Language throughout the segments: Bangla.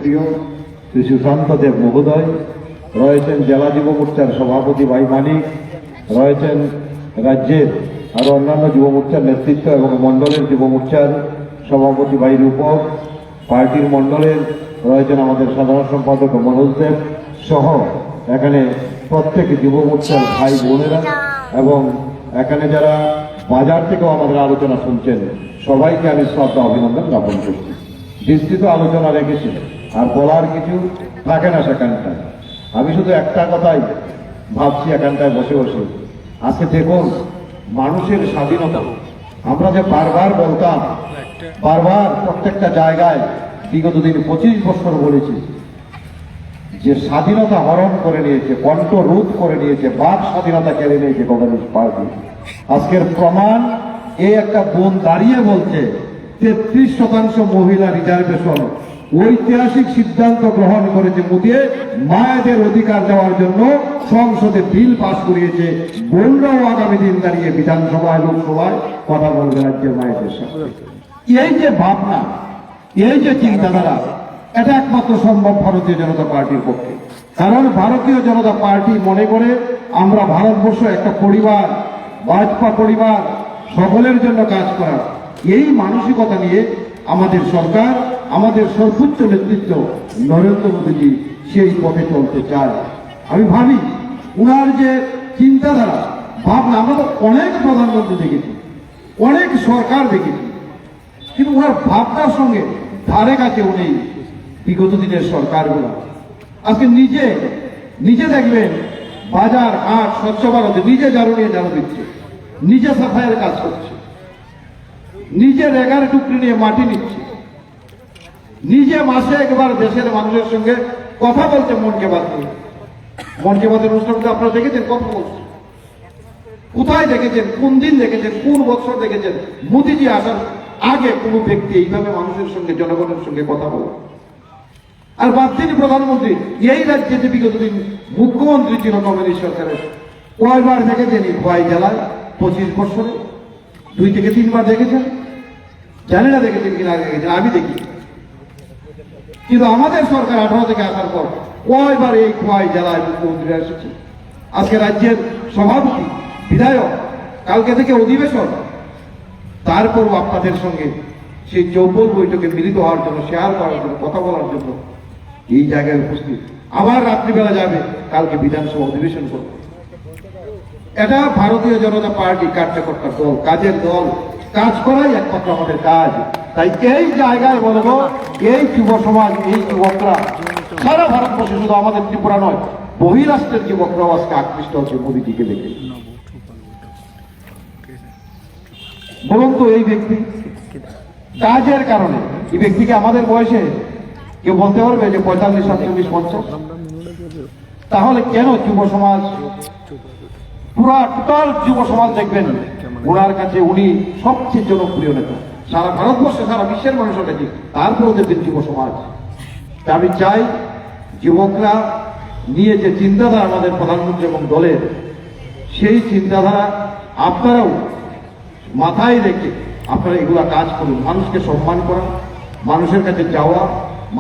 প্রিয় শ্রী সুশান্ত দেব মহোদয়, রয়েছেন জেলা যুব মোর্চার সভাপতি ভাই মানিক, রয়েছেন রাজ্যের আরো অন্যান্য যুব মোর্চার নেতৃত্ব এবং মণ্ডলের যুব মোর্চার সভাপতি ভাই রূপক, পার্টির মণ্ডলের রয়েছেন আমাদের সাধারণ সম্পাদক মনোজ দেব সহ এখানে প্রত্যেক যুব মোর্চার ভাই বোনেরা এবং এখানে যারা বাজার থেকেও আমাদের আলোচনা শুনছেন সবাইকে আমি শ্রদ্ধা অভিনন্দন জ্ঞাপন করছি। বিস্তৃত আলোচনা রেখেছি, আর বলার কিছু থাকে না সেখানটায়। আমি শুধু একটা কথাই ভাবছি এখানটায় বসে বসে, আজকে দেখুন মানুষের স্বাধীনতা আমরা যে বারবার বলতাম, বারবার প্রত্যেকটা জায়গায় বিগত দিন 25 বছর বলেছি যে স্বাধীনতা হরণ করে নিয়েছে, কণ্ঠ রোধ করে নিয়েছে, বাক স্বাধীনতা কেড়ে নিয়েছে কমিউনিস্ট পার্টি। আজকের প্রমাণ এই একটা বোন দাঁড়িয়ে বলছে 33% মহিলা রিজার্ভেশন ঐতিহাসিক সিদ্ধান্ত গ্রহণ করেছে মোদিয়ে মায়েদের অধিকার দেওয়ার জন্য সংসদে বিল পাশ করিয়েছে। বোনরাও আগামী দিন দাঁড়িয়ে বিধানসভায় লোকসভায় কথা বলবে রাজ্যের মায়েদের সাথে। এই যে ভাবনা, এই যে চিন্তাধারা, এটা একমাত্র সম্ভব ভারতীয় জনতা পার্টির পক্ষে। কারণ ভারতীয় জনতা পার্টি মনে করে আমরা ভারতবর্ষ একটা পরিবার, ভাজপা পরিবার, সকলের জন্য কাজ করা, এই মানসিকতা নিয়ে আমাদের সরকার, আমাদের সর্বোচ্চ নেতৃত্ব নরেন্দ্র মোদীজি সেই পথে চলতে চায়। আমি ভাবি উনার যে চিন্তাধারা, ভাবনা, আমরা তো অনেক প্রধানমন্ত্রী দেখেছি, অনেক সরকার দেখেছি, কিন্তু ওনার ভাবনার সঙ্গে ধারে কাছে উনি বিগত দিনের সরকারগুলো। আজকে নিজে দেখবেন বাজার হাট স্বচ্ছ ভারতে নিজে ঝাড়ু নিয়ে ঝাড়ু দিচ্ছে, নিজে সাফাইয়ের কাজ করছে, নিজে রেগার টুকরি নিয়ে মাটি নিচ্ছে, নিজে মাসে একবার দেশের মানুষের সঙ্গে কথা বলছে মনকে বাদ নিয়ে। মনকে বাদের অনুষ্ঠানটা আপনারা দেখেছেন, কথা বলছে। কোথায় দেখেছেন, কোন দিন দেখেছেন, কোন বছর দেখেছেন মোদিজি আসার আগে কোনো ব্যক্তি এইভাবে মানুষের সঙ্গে, জনগণের সঙ্গে কথা বলে? আর বাদ দিন প্রধানমন্ত্রী, এই রাজ্যে যে বিগত দিন মুখ্যমন্ত্রী ছিল কমিউনিস্ট সরকারের, কয়বার দেখেছেন এই খোয়াই জেলায় 25 বছরে? 2 থেকে 3 বার দেখেছেন, জানি না দেখেছেন কিনা, দেখেছেন, আমি দেখি। কিন্তু আমাদের সরকার 18 থেকে আসার পর কয়বার এই খোয়াই জেলায় মুখ্যমন্ত্রী এসেছে। আজকে রাজ্যের সভাপতি, বিধায়ক, কালকে থেকে অধিবেশন, তারপরও আপনাদের সঙ্গে সেই চৌপল বৈঠকে মিলিত হওয়ার জন্য, শেয়ার করার জন্য, কথা বলার জন্য এই জায়গায় উপস্থিত। আবার রাত্রিবেলা যাবে, কালকে বিধানসভা অধিবেশন করবে। এটা ভারতীয় জনতা পার্টি কার্যকর্তার দল, কাজের দল, কাজ করাই একমাত্র আমাদের কাজ। তাই এই জায়গায় বলবো, এই যুব সমাজ, এই যুবকরা সারা ভারতবর্ষে, শুধু আমাদের ত্রিপুরা নয়, বহিরাষ্ট্রের যুবকরাও আজকে আকৃষ্ট হচ্ছে মোদীজিকে দেখে। বলুন তো, এই ব্যক্তি কাজের কারণে, এই ব্যক্তিকে আমাদের বয়সে কেউ বলতে পারবে যে 45, 47, 50? তাহলে কেন যুব সমাজ, পুরা টোটাল যুব সমাজ দেখবেন ওনার কাছে উনি সবচেয়ে জনপ্রিয় নেতা, সারা ভারতবর্ষে, সারা বিশ্বের মানুষের কাছে। তারপরে দেখবেন যুব সমাজ। আমি চাই যুবকরা নিয়ে যে চিন্তাধারা আমাদের প্রধানমন্ত্রী এবং দলের, সেই চিন্তাধারা আপনারাও মাথায় রেখে আপনারা এগুলা কাজ করুন। মানুষকে সম্মান করা, মানুষের কাছে যাওয়া,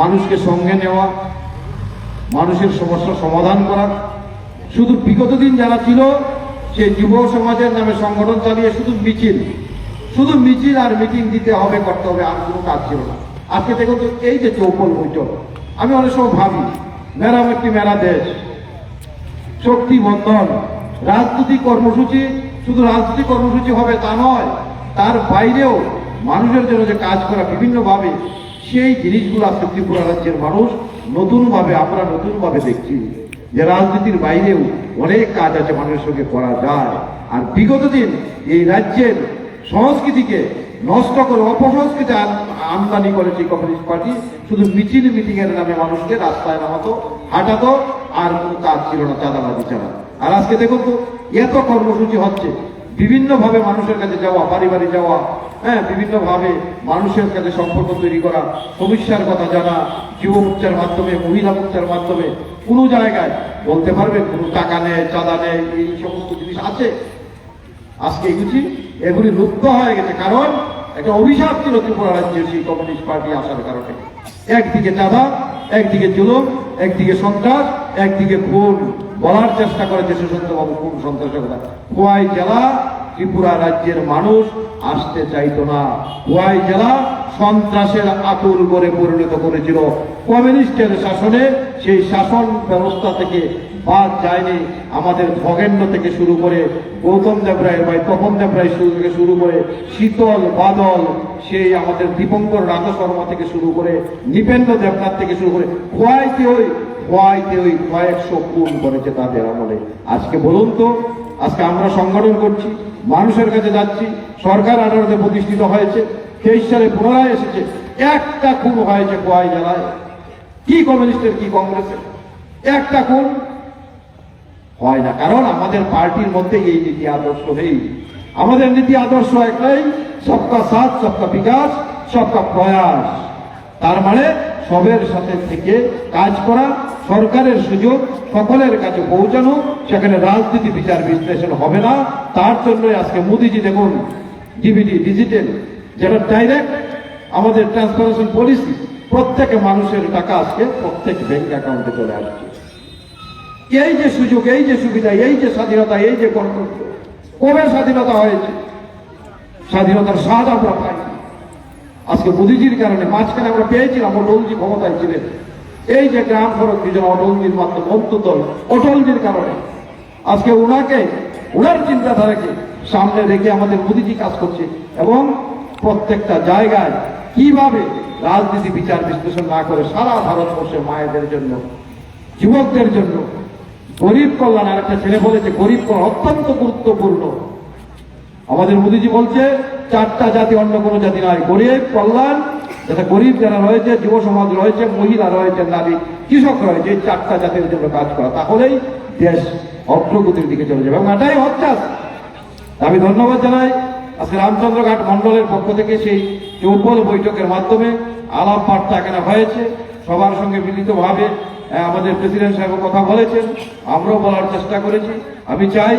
মানুষকে সঙ্গে নেওয়া, মানুষের সমস্যা সমাধান করা। শুধু বিগত দিন যারা ছিল সেই যুব সমাজের নামে সংগঠন চালিয়ে শুধু মিছিল আর মিটিং দিতে হবে, করতে হবে, আর কোনো কাজ ছিল না। আজকে দেখুন তো, এই যে চৌপল বৈঠক, আমি অনেক সময় ভাবি মেরা একটি মেরা দেশ, শক্তি বন্ধন, রাজনৈতিক কর্মসূচি, শুধু রাজনৈতিক কর্মসূচি হবে তা নয়, তার বাইরেও মানুষের জন্য যে কাজ করা বিভিন্নভাবে, সেই জিনিসগুলো আজকে ত্রিপুরা রাজ্যের মানুষ নতুনভাবে, আমরা নতুনভাবে দেখছি যে রাজনীতির বাইরেও অনেক কাজ আছে মানুষের সঙ্গে করা যায়। আর বিগত দিন এই রাজ্যের সংস্কৃতিকে নষ্ট করে অপসংস্কৃতি আমদানি করেছে কমিউনিস্ট পার্টি। শুধু মিছিল মিটিং এর নামে মানুষকে রাস্তায় নামাতো, হাঁটাতো, আর কোনো কাজ ছিল না, চাঁদাবাজি ছাড়া। আর আজকে দেখুন তো, এত কর্মসূচি হচ্ছে, বিভিন্নভাবে মানুষের কাছে যাওয়া, বাড়ি বাড়ি যাওয়া, বিভিন্নভাবে মানুষের কাছে সম্পর্ক তৈরি করা, সমস্যার কথা জানা, যুব মোর্চার মাধ্যমে, মহিলা মোর্চার মাধ্যমে। কোনো জায়গায় বলতে পারবেন কোনো টাকা নেয়, চাঁদা নেয়, এই সমস্ত জিনিস আছে? আজকে এগুলি লুপ্ত হয়ে গেছে। কারণ একটা অভিশাপ ছিল ত্রিপুরা রাজ্যের সেই কমিউনিস্ট পার্টি আসার কারণে। একদিকে চাঁদা, একদিকে জুলুম, একদিকে সন্ত্রাস, একদিকে খুন। বলার চেষ্টা করেছে সুশান্তবাবু খুন সন্ত্রাসের কথা। খোয়াই জেলা ত্রিপুরা রাজ্যের মানুষ আসতে চাইতো না। খোয়াই জেলা সন্ত্রাসের আতুর করে পরিণত করেছিল কমিউনিস্টের শাসনে। সেই শাসন ব্যবস্থা থেকে বাদ যায়নি আমাদের খগেন্দ্র থেকে শুরু করে গৌতম দেব রায়ের ভাই তপন দেব রায় থেকে শুরু করে শীতল বাদল, সেই আমাদের দীপঙ্কর রাধা শর্মা থেকে শুরু করে নৃপেন্দ্র দেবনাথ থেকে শুরু করে খোয়াইতে ওই কয়েকশো খুন করেছে তাদের আমলে। আজকে বলুন তো, আজকে আমরা সংগঠন করছি, মানুষের কাছে যাচ্ছি, সরকার আদালতে প্রতিষ্ঠিত হয়েছে, 23 সালে পুনরায় এসেছে, একটা খুন হয়েছে খোয়াই জেলায়? কি কমিউনিস্টের কি কংগ্রেসের একটা খুন হয় না? কারণ আমাদের পার্টির মধ্যে এই নীতি আদর্শ নেই। আমাদের নীতি আদর্শ একটাই, সবকা সাথ সবকা বিকাশ সবকা প্রয়াস। তার মানে সবের সাথে থেকে কাজ করা, সরকারের সুযোগ সকলের কাছে পৌঁছানো, সেখানে রাজনীতি বিচার বিশ্লেষণ হবে না। তার জন্যই আজকে মোদিজি দেখুন ডিবিটি ডিজিটাল, যেটা ডাইরেক্ট আমাদের ট্রান্সফারেশন পলিসি, প্রত্যেক মানুষের টাকা আজকে প্রত্যেক ব্যাংক অ্যাকাউন্টে চলে আসছে। এই যে সুযোগ, এই যে সুবিধা, এই যে স্বাধীনতা, এই যে গণতন্ত্র, কবে স্বাধীনতা হয়েছে? স্বাধীনতার স্বাদ আমরা পাই আজকে মোদিজির কারণে। মাঝখানে আমরা পেয়েছিলাম অটলজি ক্ষমতায় ছিলেন, এই যে গ্রাম সড়ক যোজনা অটলজির মাধ্যমে, অন্তত অটলজির কারণে আজকে ওনার চিন্তাধারাকে সামনে রেখে আমাদের মোদিজি কাজ করছে। এবং প্রত্যেকটা জায়গায় কিভাবে রাজনীতি বিচার বিশ্লেষণ না করে সারা ভারতবর্ষের মায়েদের জন্য, যুবকদের জন্য, গরিব কল্যাণ, আর একটা ছেলে বলেছে গরিব কল্যাণ অত্যন্ত গুরুত্বপূর্ণ। আমাদের মোদিজি বলছে 4টা জাতি অন্য কোনো জাতি নয়, গরিব কল্যাণ, যাতে গরিব যারা রয়েছে, যুব সমাজ রয়েছে, মহিলা রয়েছে, নারী, কৃষক রয়েছে, এই 4টা জাতির জন্য কাজ করা, তাহলেই দেশ অগ্রগতির দিকে চলে যাবে। এবং এটাই হচ্ছে। আমি ধন্যবাদ জানাই আজকে রামচন্দ্রঘাট মন্ডলের পক্ষ থেকে সেই চৌপল বৈঠকের মাধ্যমে আলাপ বার্তা এখানে হয়েছে, সবার সঙ্গে মিলিতভাবে আমাদের প্রেসিডেন্ট সাহেব কথা বলেছেন, আমরাও বলার চেষ্টা করেছি। আমি চাই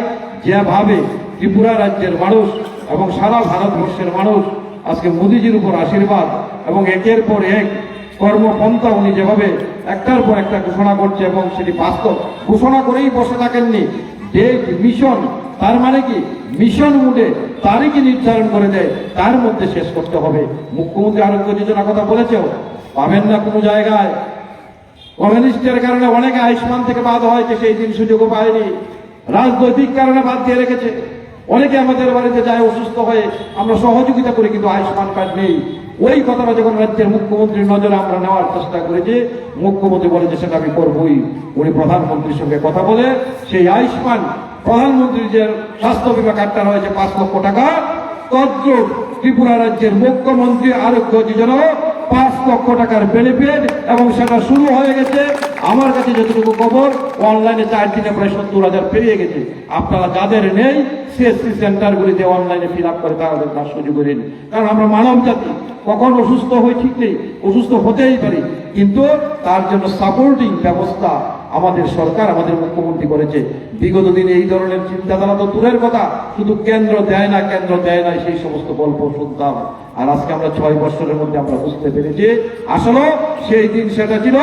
যেভাবে ত্রিপুরা রাজ্যের মানুষ এবং সারা ভারতবর্ষের মানুষ আজকে মোদিজির উপর আশীর্বাদ এবং একের পর এক কর্মপন্থা উনি যেভাবে একটার পর একটা ঘোষণা করছে এবং সেটি বাস্তব ঘোষণা করেই বসে থাকেননি, ডেট মিশন, তার মানে কি মিশন মুডে তারিখই নির্ধারণ করে দেয়, তার মধ্যে শেষ করতে হবে। মুখ্যমন্ত্রী আরোগ্য যোজনার কথা বলেছেও, পাবেন না কোনো জায়গায়। কমিউনিস্টের কারণে অনেকে আয়ুষ্মান থেকে বাদ হয়েছে, সেই দিন সুযোগও পায়নি, রাজনৈতিক কারণে বাদ দিয়ে রেখেছে। অনেকে আমাদের বাড়িতে যায় অসুস্থ হয়ে, আমরা সহযোগিতা করি, কিন্তু আয়ুষ্মান কার্ড নেই। ওই কথাটা যখন রাজ্যের মুখ্যমন্ত্রীর নজরে আমরা নেওয়ার চেষ্টা করেছি, মুখ্যমন্ত্রী বলে যে সেটা আমি করবই। উনি প্রধানমন্ত্রীর সঙ্গে কথা বলে সেই আয়ুষ্মান, প্রধানমন্ত্রীর যে স্বাস্থ্য বিমা কার্ডটা রয়েছে 5 লক্ষ টাকা, তদ্রুপ ত্রিপুরা রাজ্যের মুখ্যমন্ত্রী আরোগ্য যোজনা 5 লক্ষ টাকার বেনিফিট, এবং সেটা শুরু হয়ে গেছে। আমার কাছে যতটুকু খবর, অনলাইনে 4 দিনে প্রায় 70,000 পেরিয়ে গেছে। আপনারা যাদের নেই সিএসসি সেন্টারগুলিতে অনলাইনে ফিল আপ করে তাদের কাজ সুযোগ করেন। কারণ আমরা মানব জাতি, কখন অসুস্থ হই ঠিক নেই, অসুস্থ হতেই পারি, কিন্তু তার জন্য সাপোর্টিং ব্যবস্থা আমাদের সরকার, আমাদের মুখ্যমন্ত্রী করেছে। বিগত দিনে এই ধরনের চিন্তাধারা তো দূরের কথা, শুধু কেন্দ্র দেয় না সেই সমস্ত গল্প শুনতাম। আর আজকে আমরা 6 বছরের মধ্যে আমরা বুঝতে পেরেছি আসলে সেই দিন সেটা ছিল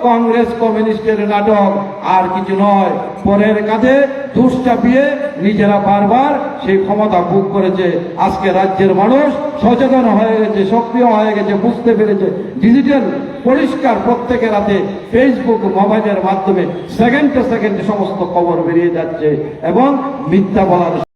কংগ্রেস কমিউনিস্টের নাটক, আর কিছু নয়। পরের কাঁধে দোষ চাপিয়ে নিজেরা বারবার সেই ক্ষমতা ভোগ করেছে। আজকে রাজ্যের মানুষ সচেতন হয়ে গেছে, সক্রিয় হয়ে গেছে, বুঝতে পেরেছে ডিজিটাল পরিষ্কার প্রত্যেকের হাতে ফেসবুক, মোবাইলের মাধ্যমে সেকেন্ডে সমস্ত খবর বেরিয়ে যাচ্ছে এবং মিথ্যা বলার